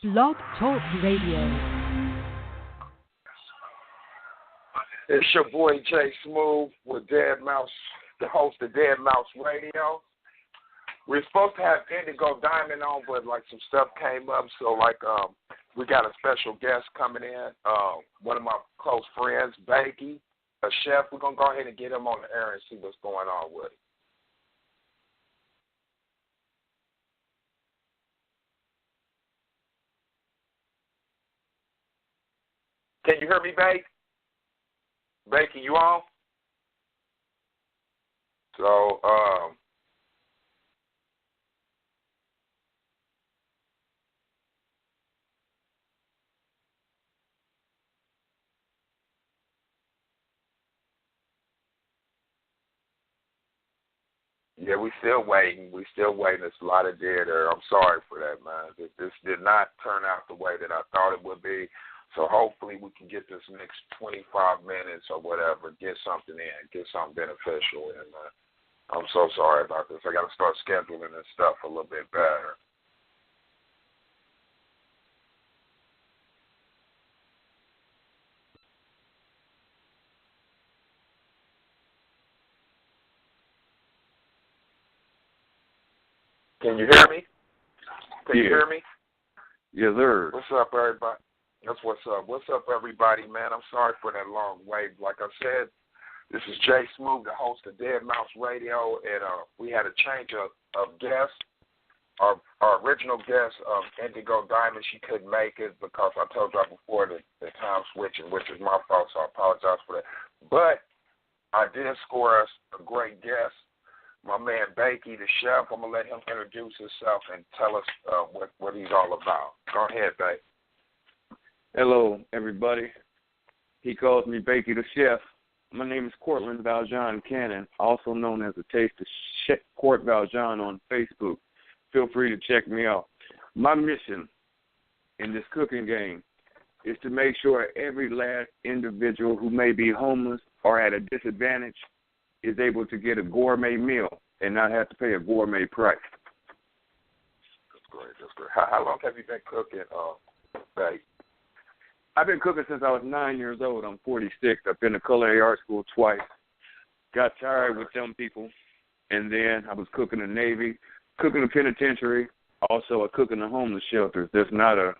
Blog Talk Radio. It's your boy Jay Smooth with Dead Mouse, the host of Dead Mouse Radio. We're supposed to have Indigo Diamond on, but like some stuff came up, so we got a special guest coming in. One of my close friends, Bakey, a chef. We're gonna go ahead and get him on the air and see what's going on with it. Can you hear me, Bake? Bakey, you on? So, yeah, we still waiting. There's a lot of dead air. I'm sorry for that, man. This did not turn out the way that I thought it would be. So hopefully we can get this next 25 minutes or whatever, get something in, get something beneficial in. I'm so sorry about this. I got to start scheduling this stuff a little bit better. Can you hear me? Can you hear me? Yes, sir. What's up, everybody? That's what's up. What's up, everybody, man? I'm sorry for that long wait. Like I said, this is Jay Smooth, the host of Dead Mouse Radio, and we had a change of guests. Our original guest, Indigo Diamond, she couldn't make it because I told y'all before the time switching, which is my fault, so I apologize for that. But I did score us a great guest, my man Bakey, the chef. I'm going to let him introduce himself and tell us what he's all about. Go ahead, Bakey. Hello, everybody. He calls me Bakey the Chef. My name is Cortland Valjean Cannon, also known as the Taste of Court Valjean on Facebook. Feel free to check me out. My mission in this cooking game is to make sure every last individual who may be homeless or at a disadvantage is able to get a gourmet meal and not have to pay a gourmet price. That's great. How long have you been cooking, Bakey? I've been cooking since I was 9 years old. I'm 46. I've been to culinary art school twice. Got tired with them people. And then I was cooking the Navy, cooking the penitentiary. Also, I cook in the homeless shelters. There's not a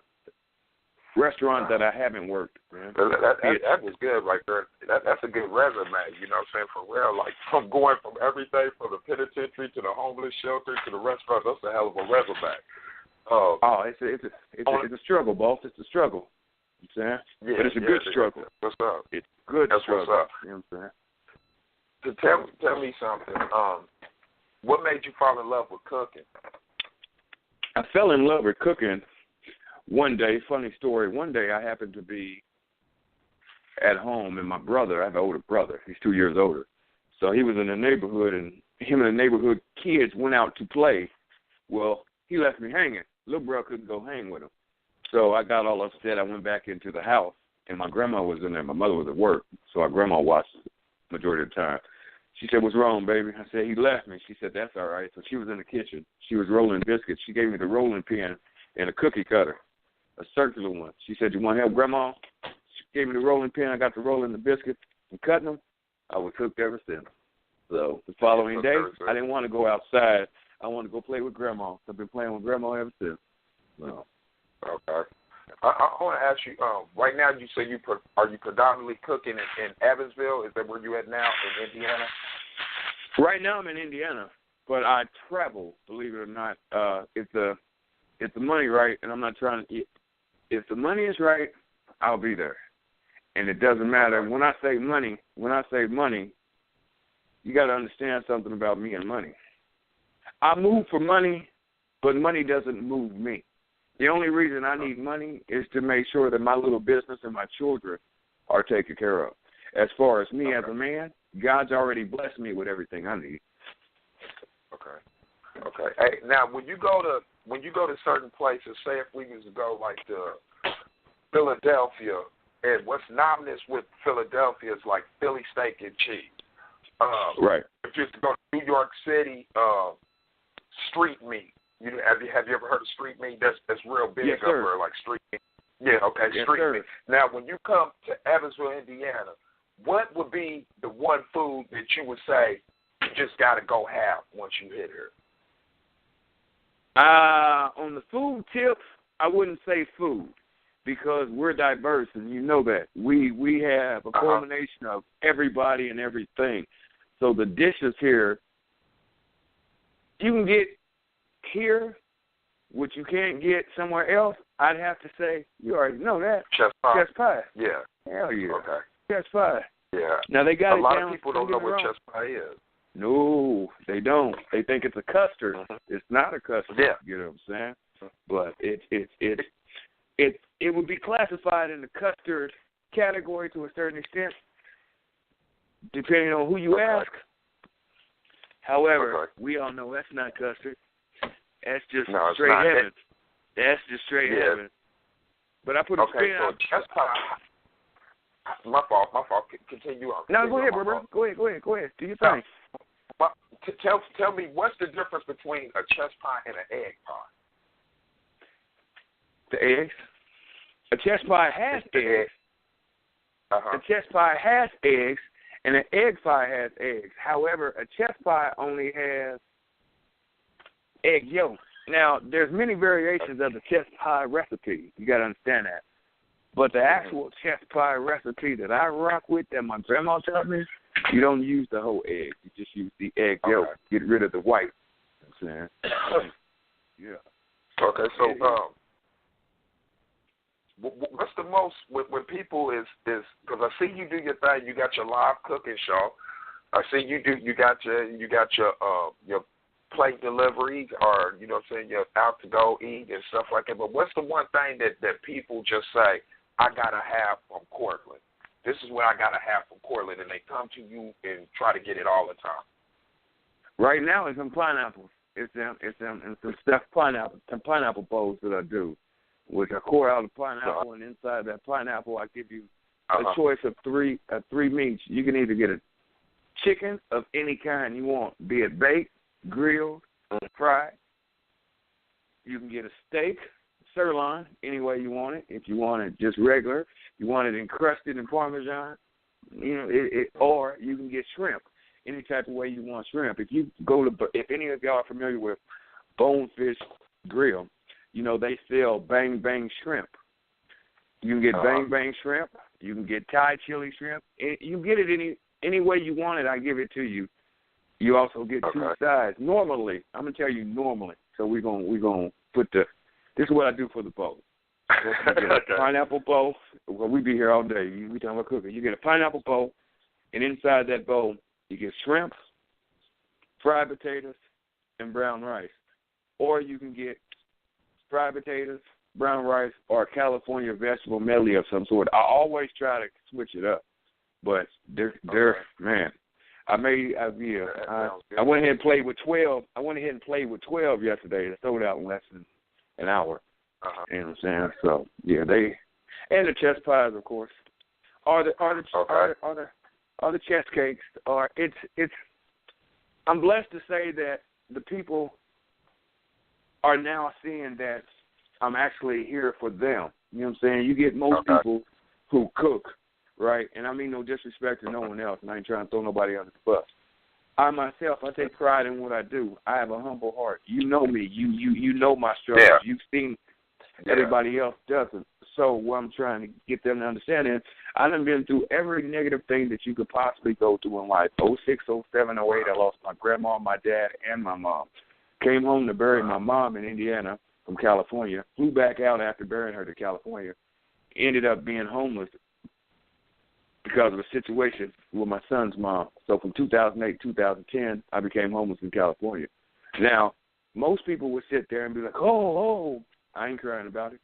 restaurant that I haven't worked. Man. That was good right there. That's a good resume, you know what I'm saying, for real. Like, from going from everything from the penitentiary to the homeless shelter to the restaurant, that's a hell of a resume. It's a struggle, boss. It's a struggle. You know what I'm saying? Yeah, but it's a good struggle. What's up? It's good That's struggle. What's up. You know what I'm saying? So tell me something. What made you fall in love with cooking? I fell in love with cooking one day. Funny story. One day I happened to be at home, and my brother, I have an older brother. He's 2 years older. So he was in the neighborhood, and him and the neighborhood kids went out to play. Well, he left me hanging. Little brother couldn't go hang with him. So I got all upset. I went back into the house, and my grandma was in there. My mother was at work, so our grandma watched the majority of the time. She said, "What's wrong, baby?" I said, "He left me." She said, "That's all right." So she was in the kitchen. She was rolling biscuits. She gave me the rolling pin and a cookie cutter, a circular one. She said, "You want to help Grandma?" She gave me the rolling pin. I got to rolling the biscuits and cutting them. I was hooked ever since. So the following day, I didn't want to go outside. I wanted to go play with Grandma. I've been playing with Grandma ever since. So. Okay. I want to ask you, right now you say are you predominantly cooking in Evansville? Is that where you at now, in Indiana? Right now I'm in Indiana, but I travel, believe it or not. If the money right, and I'm not trying to, if the money is right, I'll be there. And it doesn't matter. When I say money, you got to understand something about me and money. I move for money, but money doesn't move me. The only reason I need money is to make sure that my little business and my children are taken care of. As far as me as a man, God's already blessed me with everything I need. Okay. Hey, now when you go to certain places, say if we was to go like to Philadelphia, and what's nominous with Philadelphia is like Philly steak and cheese. Right. If you go to New York City, street meat. Have you ever heard of street meat? That's real big Yes, up sir. there, like street meat. Yeah, okay, Yes, street sir. meat. Now, when you come to Evansville, Indiana, what would be the one food that you would say you just got to go have once you hit here? On the food tip, I wouldn't say food because we're diverse, and you know that. We have a culmination of everybody and everything. So the dishes here, you can get here, what you can't get somewhere else. I'd have to say, you already know that. Chess pie. Chess pie. Yeah. Hell yeah. Okay. Chess pie. Yeah. Now they got a it lot down. of people don't know what chess pie is. No, they don't. They think it's a custard. Mm-hmm. It's not a custard. Yeah. You know what I'm saying? But it would be classified in the custard category to a certain extent, depending on who you ask. However, we all know that's not custard. That's just straight heaven. That's just straight heaven. But I put a spin so out. Chess pie. My fault. Continue on. No, go ahead, bro. Go ahead. Do your thing. Tell me, what's the difference between a chess pie and an egg pie? The eggs? A chess pie has eggs. A chess pie has eggs, and an egg pie has eggs. However, a chess pie only has egg yolk. Now, there's many variations of the chess pie recipe. You got to understand that. But the actual chess pie recipe that I rock with, that my grandma taught me, you don't use the whole egg. You just use the egg yolk. Get rid of the white. You know what I'm saying? Yeah. Okay, so what's the most when people is because I see you do your thing. You got your live cooking show. I see you got your plate deliveries, or you know what I'm saying, you're out to go eat and stuff like that. But what's the one thing that people just say, I gotta have from Cortland? This is what I gotta have from Cortland, and they come to you and try to get it all the time. Right now, it's some pineapples. It's some stuffed pineapple, some pineapple bowls that I do, which I core out the pineapple, and inside that pineapple, I give you a choice of three meats. You can either get a chicken of any kind you want, be it baked, grilled, fried. You can get a steak, sirloin, any way you want it. If you want it just regular, you want it encrusted in Parmesan, or you can get shrimp, any type of way you want shrimp. If any of y'all are familiar with Bonefish Grill, you know they sell Bang Bang shrimp. You can get Bang Bang shrimp. You can get Thai chili shrimp. You get it any way you want it. I give it to you. You also get two sides. Normally, I'm gonna tell you normally. So we're gonna put this is what I do for the bowl. You get a pineapple bowl. Well, we be here all day. We talking about cooking. You get a pineapple bowl, and inside that bowl, you get shrimp, fried potatoes, and brown rice. Or you can get fried potatoes, brown rice, or a California vegetable medley of some sort. I always try to switch it up, but man. I went ahead and played with 12. I went ahead and played with 12 yesterday. It sold out in less than an hour. You know what I'm saying? So yeah, and the chess pies, of course, are the chess cakes. I'm blessed to say that the people are now seeing that I'm actually here for them. You know what I'm saying? You get most people who cook. Right, and I mean no disrespect to no one else, and I ain't trying to throw nobody under the bus. I myself, I take pride in what I do. I have a humble heart. You know me. You know my struggles. Yeah. You've seen everybody else doesn't. So what I'm trying to get them to understand is I done been through every negative thing that you could possibly go through in life. 06, 07, 08, I lost my grandma, my dad, and my mom. Came home to bury my mom in Indiana from California. Flew back out after burying her to California. Ended up being homeless because of a situation with my son's mom. So from 2008, 2010, I became homeless in California. Now, most people would sit there and be like, oh, I ain't crying about it.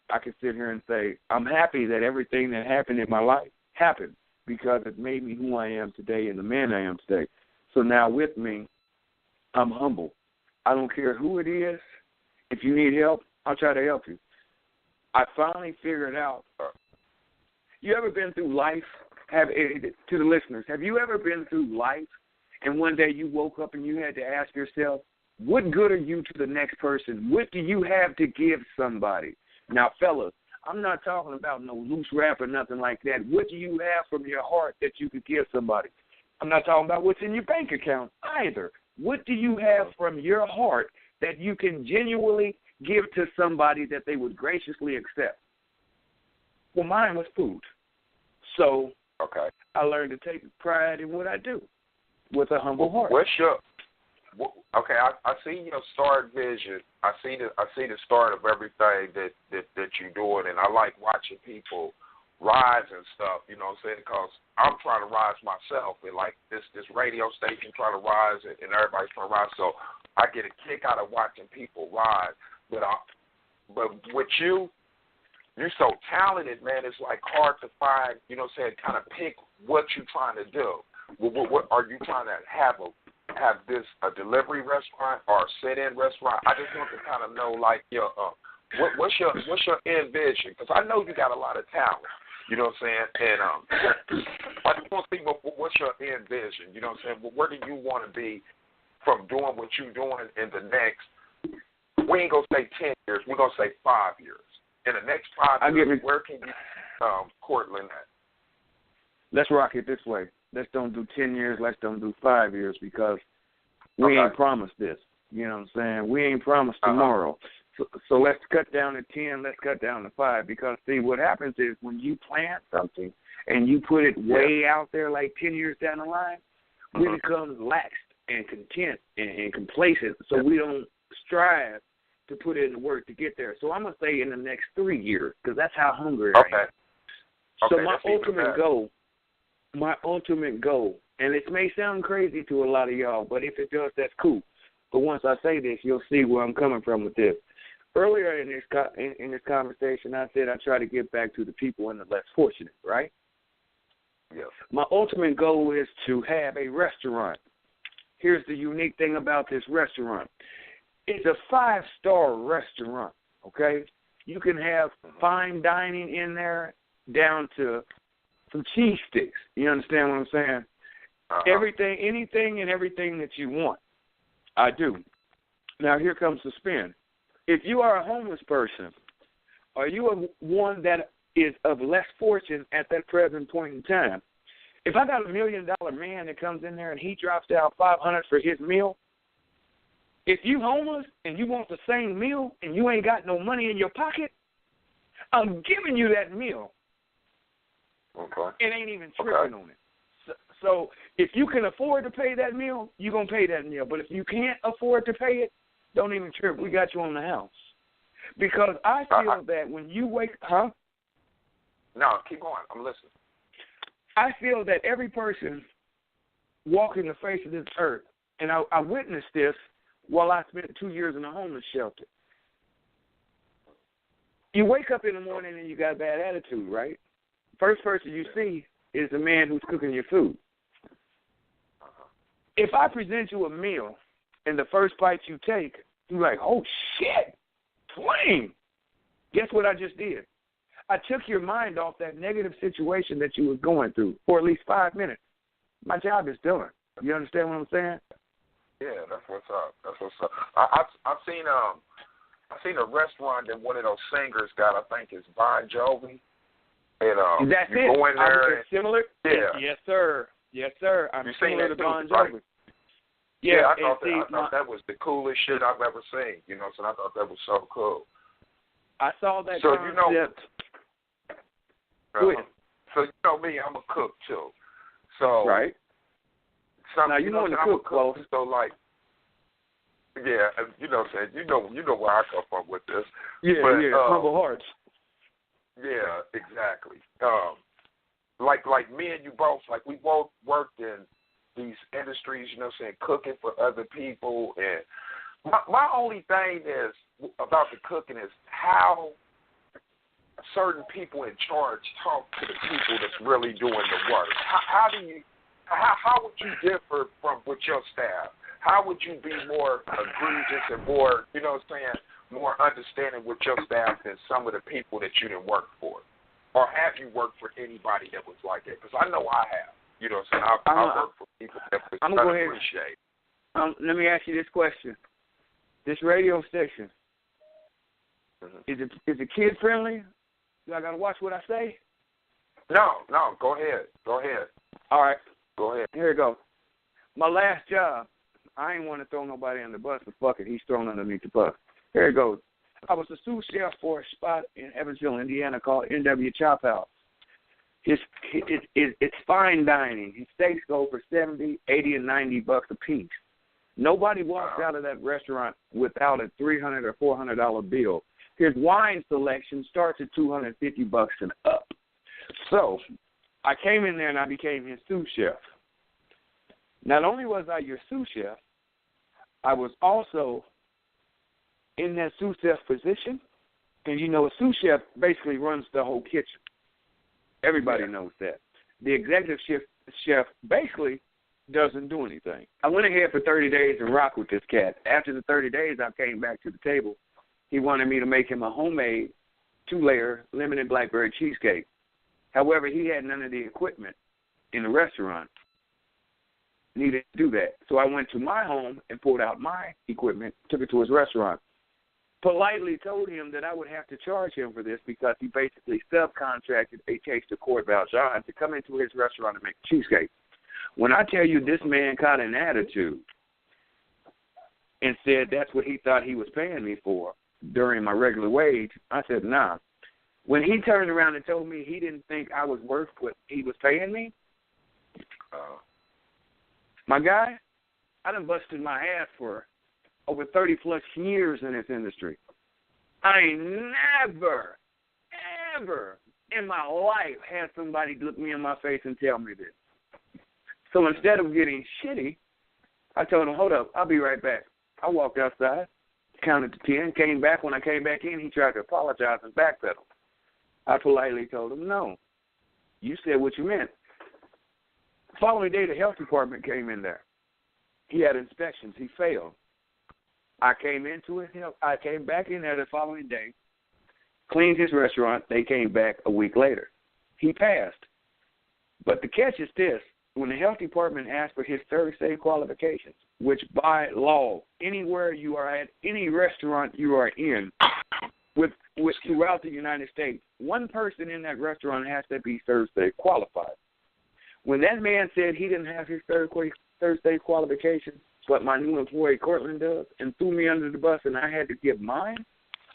I can sit here and say, I'm happy that everything that happened in my life happened because it made me who I am today and the man I am today. So now with me, I'm humble. I don't care who it is. If you need help, I'll try to help you. I finally figured out, you ever been through life? To the listeners, have you ever been through life and one day you woke up and you had to ask yourself, What good are you to the next person? What do you have to give somebody? Now, fellas, I'm not talking about no loose rap or nothing like that. What do you have from your heart that you could give somebody? I'm not talking about what's in your bank account either. What do you have from your heart that you can genuinely give to somebody that they would graciously accept? Well, mine was food. So I learned to take pride in what I do with a humble heart. I see your start vision. I see the start of everything that you're doing, and I like watching people rise and stuff, you know what I'm saying, because I'm trying to rise myself, and like this radio station trying to rise, and everybody's trying to rise, so I get a kick out of watching people rise, but with you're so talented, man, it's like hard to find, you know what I'm saying, kind of pick what you're trying to do. What are you trying to have a delivery restaurant or a sit-in restaurant? I just want to kind of know, like, your what's your end vision, because I know you got a lot of talent. You know what I'm saying? And I just want to see what's your end vision. You know what I'm saying? Where do you want to be from doing what you're doing in the next, we ain't going to say 10 years, we're going to say 5 years. In the next 5 years, where can you, Cortland, at? Let's rock it this way. Let's don't do 10 years, let's don't do 5 years, because we ain't promised this. You know what I'm saying? We ain't promised tomorrow. So let's cut down to 10, let's cut down to 5, because, see, what happens is when you plant something and you put it way out there like 10 years down the line, we become laxed and content and complacent, so we don't strive to put in the work to get there. So I'm going to say in the next 3 years, because that's how hungry I am. So my ultimate goal, and it may sound crazy to a lot of y'all, but if it does, that's cool. But once I say this, you'll see where I'm coming from with this. Earlier in this conversation, I said I try to give back to the people and the less fortunate, right? Yes. My ultimate goal is to have a restaurant. Here's the unique thing about this restaurant. It's a 5-star restaurant, okay? You can have fine dining in there down to some cheese sticks. You understand what I'm saying? Everything, anything and everything that you want, I do. Now, here comes the spin. If you are a homeless person, or you are one that is of less fortune at that present point in time, if I got $1 million man that comes in there and he drops down $500 for his meal, if you homeless and you want the same meal and you ain't got no money in your pocket, I'm giving you that meal. Okay. It ain't even tripping on it. So if you can afford to pay that meal, you're going to pay that meal. But if you can't afford to pay it, don't even trip. We got you on the house. Because I feel that when you wake up, No, keep going. I'm listening. I feel that every person walking the face of this earth, and I witnessed this while I spent 2 years in a homeless shelter. You wake up in the morning and you got a bad attitude, right? First person you see is the man who's cooking your food. If I present you a meal and the first bite you take, you're like, oh, shit, flame. Guess what I just did? I took your mind off that negative situation that you was going through for at least 5 minutes. My job is done. You understand what I'm saying? Yeah, that's what's up. That's what's up. I've seen a restaurant that one of those singers got. I think it's Bon Jovi. And that's you go in there. Similar? Yeah. Yes, sir. Yes, sir. I'm similar to Bon Jovi. Right? Yeah, I thought that was the coolest shit I've ever seen. You know, so I thought that was so cool. I saw that so concept. So you know me, I'm a cook too. So right. Now you know the cook close. So like, yeah, you know what I'm saying. You know where I come from with this. Yeah, but, humble hearts. Yeah, exactly. Like me and you both, like we both worked in these industries, you know what I'm saying, cooking for other people. And my only thing is about the cooking is how certain people in charge talk to the people that's really doing the work. How would you differ from with your staff? How would you be more egregious and more, you know what I'm saying, more understanding with your staff than some of the people that you didn't work for? Or have you worked for anybody that was like that? Because I know I have. You know what I'm saying? I've worked for people that was appreciate. Let me ask you this question. this radio station, is it kid friendly? Do I got to watch what I say? No, go ahead. All right. Go ahead. Here we go. My last job, I ain't want to throw nobody under the bus, but fuck it, he's thrown underneath the bus. Here it goes. I was the sous chef for a spot in Evansville, Indiana called NW Chop House. It's fine dining. His steaks go for $70, $80, and $90 a piece. Nobody walks out of that restaurant without a $300 or $400 bill. His wine selection starts at $250 and up. So I came in there and I became his sous chef. Not only was I your sous chef, I was also in that sous chef position. And, you know, a sous chef basically runs the whole kitchen. Everybody knows that. The executive chef basically doesn't do anything. I went ahead for 30 days and rocked with this cat. After the 30 days, I came back to the table. He wanted me to make him a homemade 2-layer lemon and blackberry cheesecake. However, he had none of the equipment in the restaurant needed to do that. So I went to my home and pulled out my equipment, took it to his restaurant. Politely told him that I would have to charge him for this because he basically subcontracted a taste of Court Valjean to come into his restaurant and make a cheesecake. When I tell you this man caught an attitude and said that's what he thought he was paying me for during my regular wage, I said, nah. When he turned around and told me he didn't think I was worth what he was paying me, my guy, I done busted my ass for over 30-plus years in this industry. I ain't never, ever in my life had somebody look me in my face and tell me this. So instead of getting shitty, I told him, hold up, I'll be right back. I walked outside, counted to 10, came back. When I came back in, he tried to apologize and backpedal. I politely told him, no, you said what you meant. The following day, the health department came in there. He had inspections. He failed. I came into it. I came back in there the following day, cleaned his restaurant. They came back a week later. He passed. But the catch is this. When the health department asked for his third state qualifications, which by law, anywhere you are at, any restaurant you are in, with throughout the United States, one person in that restaurant has to be third state qualified. When that man said he didn't have his third state qualifications, but my new employee Cortland does, and threw me under the bus and I had to give mine,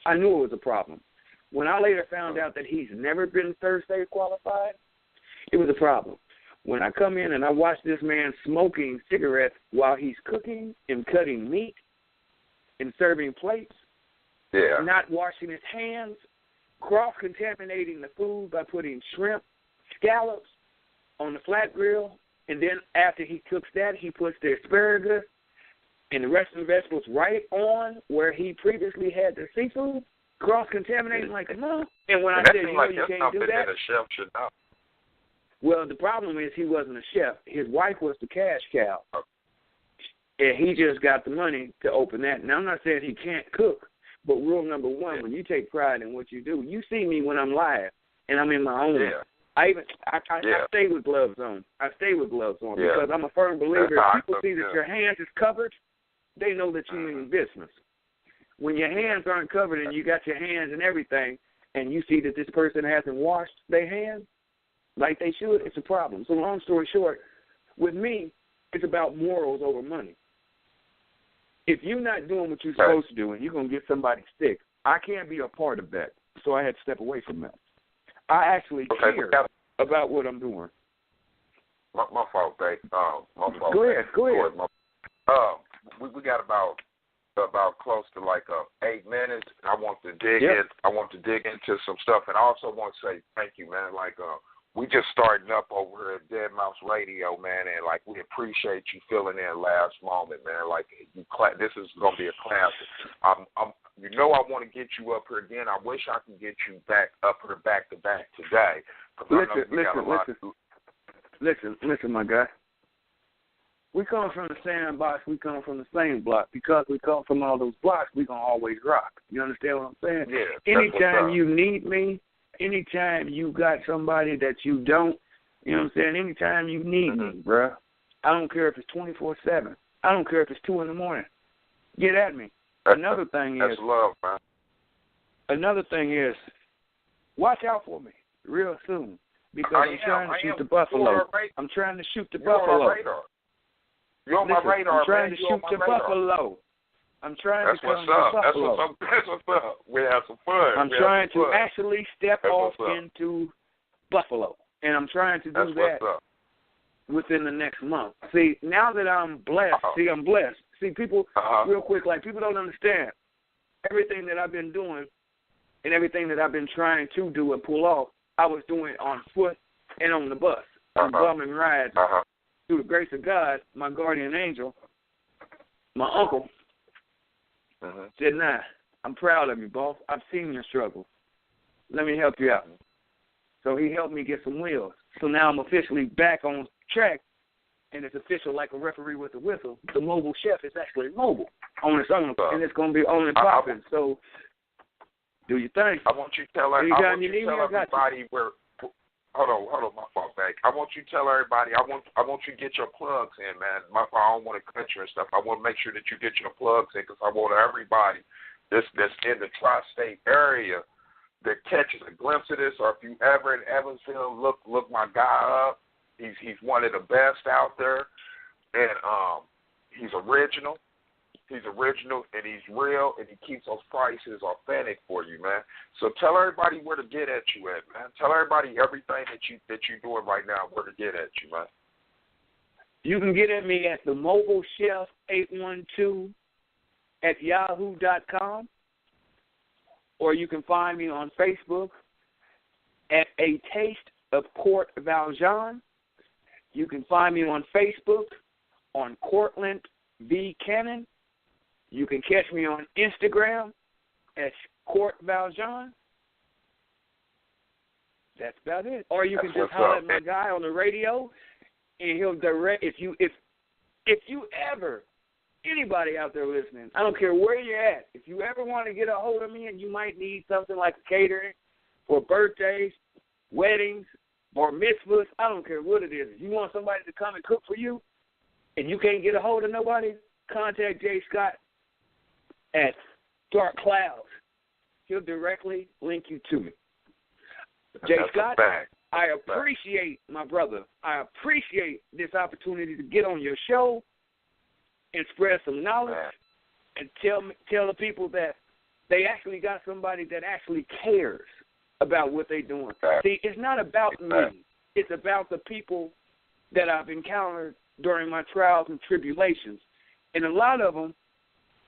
I knew it was a problem. When I later found out that he's never been third state qualified, it was a problem. When I come in and I watch this man smoking cigarettes while he's cooking and cutting meat and serving plates, not washing his hands, cross-contaminating the food by putting shrimp, scallops on the flat grill, and then after he cooks that, he puts the asparagus and the rest of the vegetables right on where he previously had the seafood, cross-contaminating like a mom. And when I said, you know, you can't do that. A chef should know. Well, the problem is he wasn't a chef. His wife was the cash cow. And he just got the money to open that. Now, I'm not saying he can't cook, but rule number one, when you take pride in what you do, you see me when I'm live and I'm in my own. I stay with gloves on. Because I'm a firm believer. If people see that your hands is covered, they know that you mean business. When your hands aren't covered and you got your hands and everything, and you see that this person hasn't washed their hands like they should, it's a problem. So long story short, with me, it's about morals over money. If you're not doing what you're supposed to do and you're going to get somebody sick, I can't be a part of that. So I had to step away from that. I actually care about what I'm doing. My fault, Dave. My fault. Go ahead. We got about close to like 8 minutes. I want to dig in. I want to dig into some stuff, and I also want to say thank you, man. Like we just starting up over here at Dead Mouse Radio, man, and like we appreciate you filling in last moment, man. Like this is gonna be a classic. You know I want to get you up here again. I wish I could get you up here back to back today. Listen, my guy. We come from the sandbox. We come from the same block. Because we come from all those blocks, we going to always rock. You understand what I'm saying? Yeah. Anytime you need me, anytime you got somebody that you don't, you know what I'm saying? Anytime you need me, bruh. I don't care if it's 24/7. I don't care if it's 2 in the morning. Get at me. Another thing that's is love, man. Another thing is, watch out for me real soon because I'm trying to shoot the buffalo. I'm trying to shoot the buffalo. You're on my radar. I'm trying to shoot the buffalo. I'm trying to come to buffalo. That's what's up. We have some fun. I'm trying to actually step off into buffalo, and I'm trying to do that within the next month. See, now that I'm blessed, I'm blessed. See, people, real quick, like people don't understand everything that I've been doing and everything that I've been trying to do and pull off, I was doing on foot and on the bus. I'm bumming rides. Through the grace of God, my guardian angel, my uncle, said, nah, I'm proud of you, boss. I've seen your struggle. Let me help you out. So he helped me get some wheels. So now I'm officially back on track, and it's official like a referee with a whistle. The mobile chef is actually mobile on its own, and it's going to be on and popping. So do your thing. I want you to tell everybody where. Hold on, my fault, back. I want you to tell everybody. I want you to get your plugs in, man. I don't want to cut you and stuff. I want to make sure that you get your plugs in because I want everybody that's in the tri-state area that catches a glimpse of this, or if you ever in Evansville, look my guy up. He's one of the best out there, and he's original. He's original, and he's real, and he keeps those prices authentic for you, man. So tell everybody where to get at you at, man. Tell everybody everything that you're doing right now, where to get at you, man. You can get at me at the Mobile Chef 812 at yahoo.com, or you can find me on Facebook at A Taste of Court Valjean. You can find me on Facebook on Cortland V. Cannon. You can catch me on Instagram at Court Valjean. That's about it. Or you can just holler at my guy on the radio, and he'll direct. If you ever, anybody out there listening, I don't care where you're at, if you ever want to get a hold of me and you might need something like catering for birthdays, weddings, or mitzvahs, I don't care what it is. If you want somebody to come and cook for you, and you can't get a hold of nobody, contact Jay Scott at Dark Clouds. He'll directly link you to me. Jay Scott, I appreciate, my brother, I appreciate this opportunity to get on your show and spread some knowledge and tell the people that they actually got somebody that actually cares about what they're doing. See, it's not about me. It's about the people that I've encountered during my trials and tribulations. And a lot of them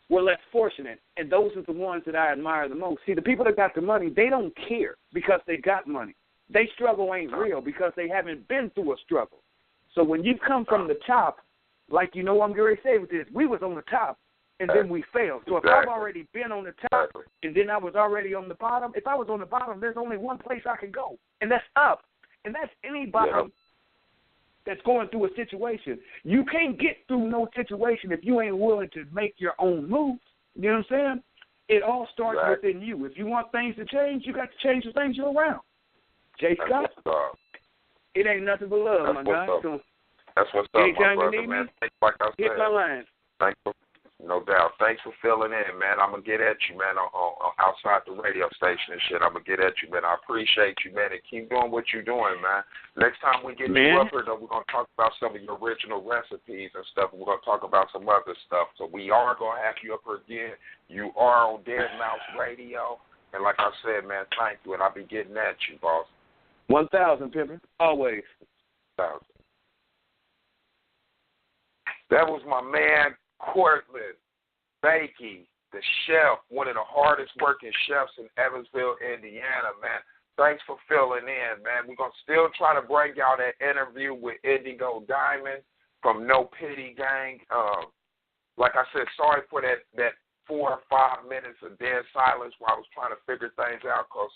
were less fortunate, and those are the ones that I admire the most. See, the people that got the money, they don't care because they got money. They struggle ain't real because they haven't been through a struggle. So when you come from the top, like you know what I'm going to say with this, we was on the top, and then we failed. So if I've already been on the top, and then I was already on the bottom, if I was on the bottom, there's only one place I can go, and that's up. And that's anybody that's going through a situation. You can't get through no situation if you ain't willing to make your own moves. You know what I'm saying? It all starts within you. If you want things to change, you got to change the things you're around. Jay Scott, it ain't nothing but love, my guy. So that's what's up, my brother, man. Like I said, hit my line. No doubt. Thanks for filling in, man. I'm going to get at you, man, on outside the radio station and shit. I'm going to get at you, man. I appreciate you, man, and keep doing what you're doing, man. Next time we get you up here, though, we're going to talk about some of your original recipes and stuff, and we're going to talk about some other stuff. So we are going to have you up here again. You are on Dead Mouse Radio, and like I said, man, thank you, and I'll be getting at you, boss. 1,000, Pimpin'. Always. 1,000. That was my man, Cortland Bakey, the chef, one of the hardest working chefs in Evansville, Indiana, man. Thanks for filling in, man. We're going to still try to bring y'all that interview with Indigo Diamond from No Pity Gang. Like I said, sorry for that 4 or 5 minutes of dead silence while I was trying to figure things out because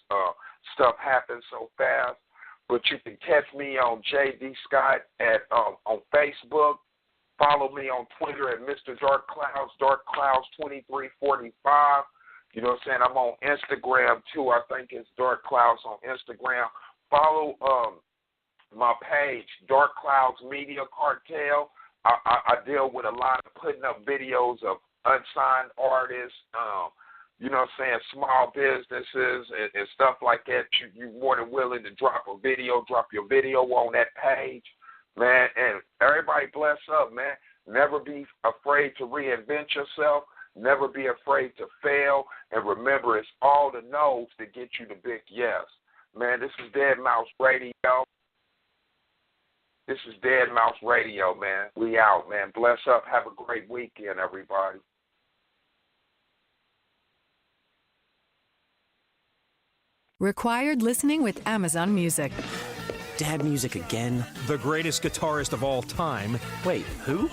stuff happens so fast. But you can catch me on J.D. Scott on Facebook. Follow me on Twitter at Mr. Dark Clouds, Dark Clouds 2345. You know what I'm saying? I'm on Instagram, too. I think it's Dark Clouds on Instagram. Follow my page, Dark Clouds Media Cartel. I deal with a lot of putting up videos of unsigned artists, you know what I'm saying, small businesses and stuff like that. You're more than willing to drop your video on that page, man. And everybody bless up, man. Never be afraid to reinvent yourself. Never be afraid to fail. And remember, it's all the no's that get you the big yes. Man, this is Dead Mouse Radio. This is Dead Mouse Radio, man. We out, man. Bless up. Have a great weekend, everybody. Required listening with Amazon Music. Dad music again? The greatest guitarist of all time. Wait, who?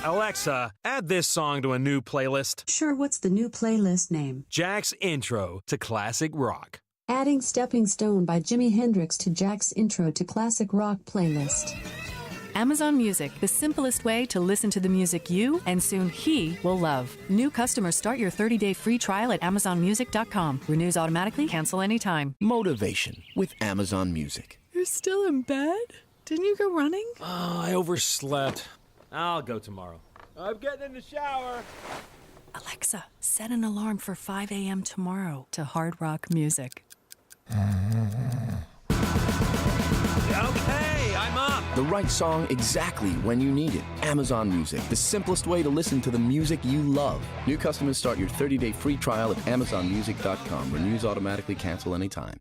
Alexa, add this song to a new playlist. Sure, what's the new playlist name? Jack's Intro to Classic Rock. Adding Stepping Stone by Jimi Hendrix to Jack's Intro to Classic Rock playlist. Amazon Music, the simplest way to listen to the music you and soon he will love. New customers start your 30-day free trial at AmazonMusic.com. Renews automatically, cancel anytime. Motivation with Amazon Music. You're still in bed? Didn't you go running? Oh, I overslept. I'll go tomorrow. I'm getting in the shower. Alexa, set an alarm for 5 a.m. tomorrow to hard rock music. Okay, I'm up. The right song exactly when you need it. Amazon Music, the simplest way to listen to the music you love. New customers start your 30-day free trial at AmazonMusic.com. Renews automatically, cancel anytime.